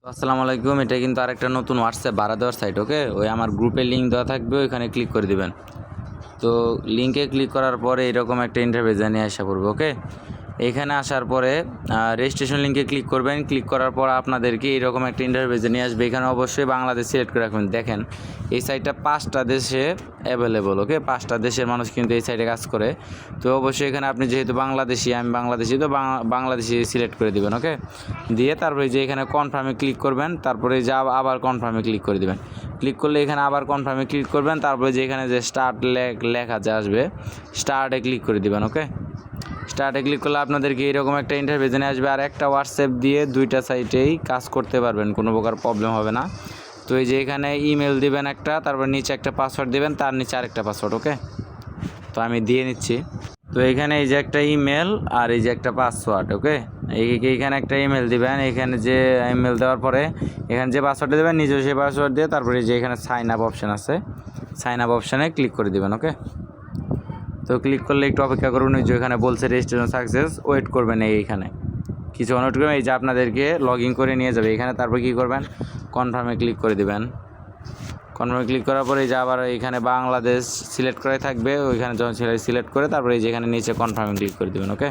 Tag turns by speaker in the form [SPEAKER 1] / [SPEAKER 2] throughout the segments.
[SPEAKER 1] আসসালামু আলাইকুম। এটা কিন্তু আরেকটা নতুন হোয়াটসঅ্যাপ ভাড়া দেওয়ার সাইট। ওকে, ওই আমার গ্রুপের লিঙ্ক দেওয়া থাকবে, ওইখানে ক্লিক করে দিবেন। তো লিঙ্কে ক্লিক করার পরে এরকম একটা ইন্টারফেস নিয়ে আসা পড়বে। ওকে, এখানে আসার পরে রেজিস্ট্রেশন লিঙ্কে ক্লিক করবেন। ক্লিক করার পর আপনাদেরকে এরকম একটা ইন্টারফেসে নিয়ে আসবে। এখানে অবশ্যই বাংলাদেশ সিলেক্ট করে রাখবেন। দেখেন, এই সাইটটা 5টা দেশে অ্যাভেলেবল। ওকে, 5টা দেশের মানুষ কিন্তু এই সাইটে কাজ করে। তো অবশ্যই এখানে আপনি যেহেতু বাংলাদেশি, আমি বাংলাদেশি, তো বাংলাদেশি সিলেক্ট করে দিবেন। ওকে, দিয়ে তারপরে যে এখানে কনফার্মে ক্লিক করবেন, তারপরে যে আবার কনফার্মে ক্লিক করে দিবেন। ক্লিক করলে এখানে আবার কনফার্মে ক্লিক করবেন, তারপরে যে এখানে যে স্টার্ট লেখা যে আসবে, স্টার্টে ক্লিক করে দিবেন। ওকে, স্টার্টে ক্লিক করলে আপনাদেরকে এরকম একটা ইন্টারফেস নিয়ে আসবে। আর একটা হোয়াটসঅ্যাপ দিয়ে 2টা সাইটেই কাজ করতে পারবেন, কোনো প্রকার প্রবলেম হবে না। তো এই যে এখানে ইমেল দিবেন একটা, তারপর নিচে একটা পাসওয়ার্ড দিবেন, তার নিচে আরেকটা পাসওয়ার্ড। ওকে, তো আমি দিয়ে নিচ্ছি। তো এখানে এই যে একটা ইমেল আর এই যে একটা পাসওয়ার্ড। ওকে, এইখানে একটা ইমেল দিবেন। এখানে যে ইমেল দেওয়ার পরে এখানে যে পাসওয়ার্ডটা দেবেন নিজেও সেই পাসওয়ার্ড দিয়ে, তারপরে যে এখানে সাইন আপ অপশান আছে, সাইন আপ অপশানে ক্লিক করে দিবেন। ওকে, তো ক্লিক করলে একটু অপেক্ষা করবেন। ওই যে এখানে বলছে রেজিস্ট্রেশন সাকসেস, ওয়েট করবেন। এইখানে কিছুক্ষণ ওয়েট করবেন। এই যে আপনাদেরকে লগ ইন করে নিয়ে যাবে এখানে। তারপর কী করবেন, কনফার্মে ক্লিক করে দিবেন। কনফার্মে ক্লিক করার পরে এই যে আবার এখানে বাংলাদেশ সিলেক্ট করে থাকবে, ওইখানে যখন সিলেক্ট করে তারপরে এই যে এখানে নিচে কনফার্মে ক্লিক করে দেবেন। ওকে,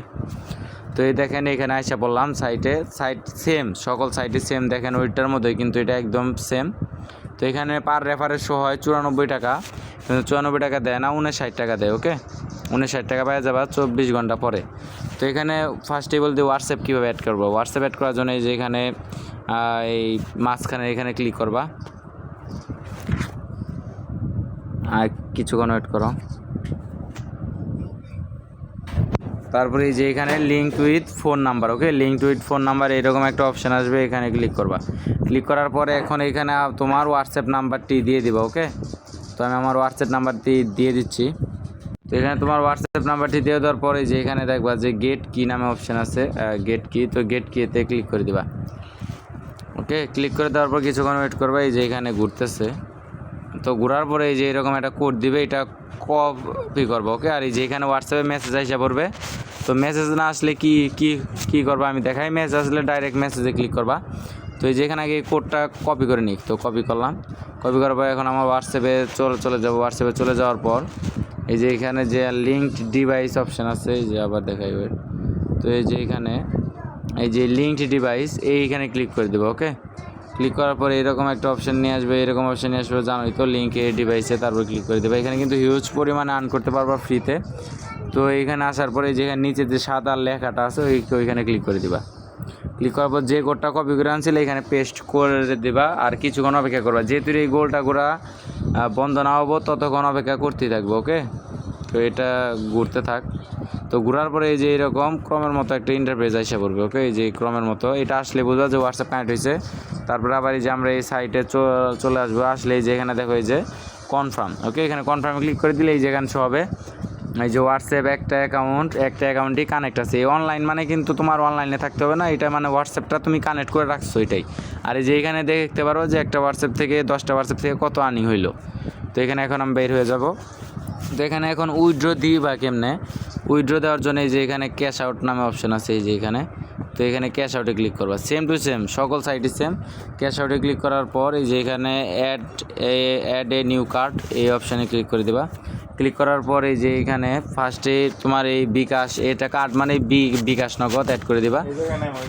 [SPEAKER 1] তো এই দেখেন এখানে আইসা বললাম সাইট সেম, সকল সাইটে সেম। দেখেন ওইটার মধ্যেই কিন্তু এটা একদম সেম। তো এখানে পার রেফারের শো হয় 94 টাকা, কিন্তু 94 টাকা দেয় না, 59 টাকা দেয়। ওকে, 59 টাকা পাওয়া যাবে 24 ঘন্টা পরে। তো এখানে ফার্স্টে বলতে হোয়াটসঅ্যাপ কীভাবে অ্যাড করবো। হোয়াটসঅ্যাপ অ্যাড করার জন্য এই যে এখানে এই মাঝখানে এখানে ক্লিক করবা, আর কিছুক্ষণ ওয়েট করো। তারপরে এই যে এখানে link with phone number. Okay, link with phone number এরকম একটা অপশান আসবে, এখানে ক্লিক করবা। ক্লিক করার পরে এখন এখানে তোমার হোয়াটসঅ্যাপ নাম্বারটি দিয়ে দিবা। ওকে, তো আমি আমার হোয়াটসঅ্যাপ নাম্বারটি দিয়ে দিচ্ছি। তো এখানে তোমার হোয়াটসঅ্যাপ নাম্বারটি দিয়ে দেওয়ার পরে যে এখানে দেখবা যে গেট কি নামে অপশান আছে, গেট কি, তো গেট কিতে ক্লিক করে দিবা। ওকে, ক্লিক করে দেওয়ার পর কিছুক্ষণ ওয়েট করবা। এই যে এখানে ঘুরতেছে, তো ঘোরার পরে এই যে এরকম একটা কোড দিবে, এটা কপি করবো। ওকে, আর এই যে এখানে হোয়াটসঅ্যাপে মেসেজ আসে পড়বে। তো মেসেজ না আসলে কি কি কি করবা আমি দেখাই। মেসেজ আসলে ডাইরেক্ট মেসেজে ক্লিক করবা। তো এই যে এখানে আগে কোডটা কপি করে নিই, তো কপি করলাম। কপি করার পর এখন আমার হোয়াটসঅ্যাপে চলে যাবো। হোয়াটসঅ্যাপে চলে যাওয়ার পর এই যে এখানে যে লিঙ্কড ডিভাইস অপশান আছে, এই যে আবার দেখাই। তো এই যে এখানে এই যে লিঙ্কড ডিভাইস, এইখানে ক্লিক করে দেবো। ওকে, ক্লিক করার পরে এরকম একটা অপশান নিয়ে আসবে, এরকম অপশান নিয়ে আসবে, জানোই তো, লিঙ্কে ডিভাইসে, তারপর ক্লিক করে দেবে। এখানে কিন্তু হিউজ পরিমাণে আর্ন করতে পারবা ফ্রিতে। তো এইখানে আসার পরে যেখানে নিচে যে সাদা লেখাটা আছে ওইখানে ক্লিক করে দিবা। ক্লিক করার পর যে কোডটা কপি করে আনছিলে এখানে পেস্ট করে দেবা, আর কিছুক্ষণ অপেক্ষা করবা। যেহেতু এই গোলটা ঘোরা বন্ধ না হবো ততক্ষণ অপেক্ষা করতেই থাকবো। ওকে, তো এটা ঘুরতে থাক। তো ঘোরার পরে এই যে এরকম ক্রমের মতো একটা ইন্টারফেস এসে পড়বে। ওকে, এই যে ক্রমের মতো এটা আসলে বোঝা যে হোয়াটসঅ্যাপ কানেক্ট হয়েছে। তারপরে আবার এই যে আমরা এই সাইটে চলে আসবো। আসলে এই যে এখানে দেখো এই যে কনফার্ম। ওকে, এখানে কনফার্মে ক্লিক করে দিলে এই যে এখানে শো হবে এই যে হোয়াটসঅ্যাপ একটা অ্যাকাউন্টই কানেক্ট আছে। এই অনলাইন মানে কিন্তু তোমার অনলাইনে থাকতে হবে না, এটা মানে হোয়াটসঅ্যাপটা তুমি কানেক্ট করে রাখছো এটাই। আর এই যে এখানে দেখতে পারো যে একটা হোয়াটসঅ্যাপ থেকে 10টা হোয়াটসঅ্যাপ থেকে কত আর্নিং হইলো। তো এখানে এখন আমি বের হয়ে যাব। তো এখানে এখন উইথড্র দিই বা কেমনে, উইথড্র দেওয়ার জন্য এই যে এখানে ক্যাশ আউট নামে অপশান আছে, এই যে এখানে। তো এখানে ক্যাশ আউটে ক্লিক করবা, সেম টু সেম সকল সাইটই সেম। ক্যাশ আউটে ক্লিক করার পর এই যে এখানে অ্যাড এ নিউ কার্ড, এই অপশানে ক্লিক করে দেবা। ক্লিক করার পর এই যে এখানে ফার্স্টে তোমার এই বিকাশ, এটা কার্ড মানে বিকাশ নগদ অ্যাড করে দিবা।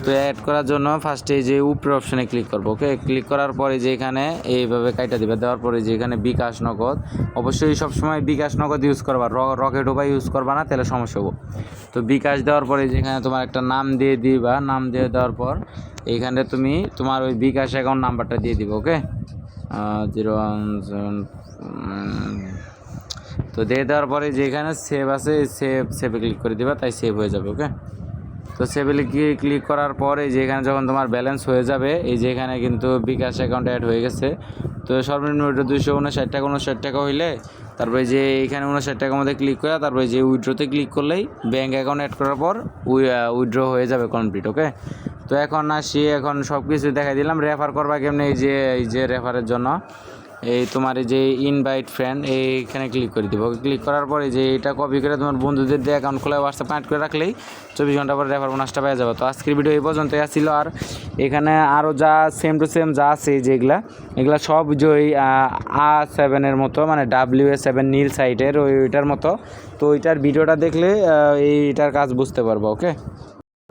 [SPEAKER 1] তো অ্যাড করার জন্য ফার্স্টে এই যে উপরে অপশানে ক্লিক করবো। ওকে, ক্লিক করার পরে যে এখানে এইভাবে কাইটা দিবা। দেওয়ার পরে যে এখানে বিকাশ নগদ, অবশ্যই সবসময় বিকাশ নগদ ইউজ করবা, রকেট উপায় ইউজ করবা না, তাহলে সমস্যা হবো। তো বিকাশ দেওয়ার পরে যেখানে তোমার একটা নাম দিয়ে দিবা, নাম দিয়ে দেওয়ার পর এইখানে তুমি তোমার ওই বিকাশ অ্যাকাউন্ট নাম্বারটা দিয়ে দিবা। ওকে, 017 তো দিয়ে দেওয়ার পরে যেখানে সেভ আছে সেভে ক্লিক করে দিবা, তাই সেভ হয়ে যাবে। ওকে, তো সেভে ক্লিক করার পরে যেখানে যখন তোমার ব্যালেন্স হয়ে যাবে এই যে এখানে কিন্তু বিকাশ অ্যাকাউন্ট অ্যাড হয়ে গেছে। তো সর্বনিম্ন ওইটা 259 টাকা হইলে তারপরে যে এখানে 59 টাকার মধ্যে ক্লিক করে তারপরে যে উইথড্রোতে ক্লিক করলেই ব্যাঙ্ক অ্যাকাউন্ট অ্যাড করার পর উইথড্র হয়ে যাবে কমপ্লিট। ওকে, তো এখন আসি, এখন সব কিছু দেখাই দিলাম। রেফার করবা কেমনি, এই যে রেফারের জন্য এই তোমার এই যে ইনভাইট ফ্রেন্ড এইখানে ক্লিক করে দিব। ক্লিক করার পরে যে এটা কপি করে তোমার বন্ধুদের দিয়ে অ্যাকাউন্ট খোলা হোয়াটসঅ্যাপ কানেক্ট করে রাখলেই 24 ঘন্টা পরে রেফার বোনাসটা পেয়ে যাবে। তো আজকের ভিডিও এই পর্যন্তই আসছিল। আর এখানে আরও যা সেম টু সেম যা আছে যেগুলা এগুলা সব যে ওই A7-এর মতো, মানে WA7 নীল সাইটের ওইটার মতো। তো ওইটার ভিডিওটা দেখলে এইটার কাজ বুঝতে পারবো। ওকে।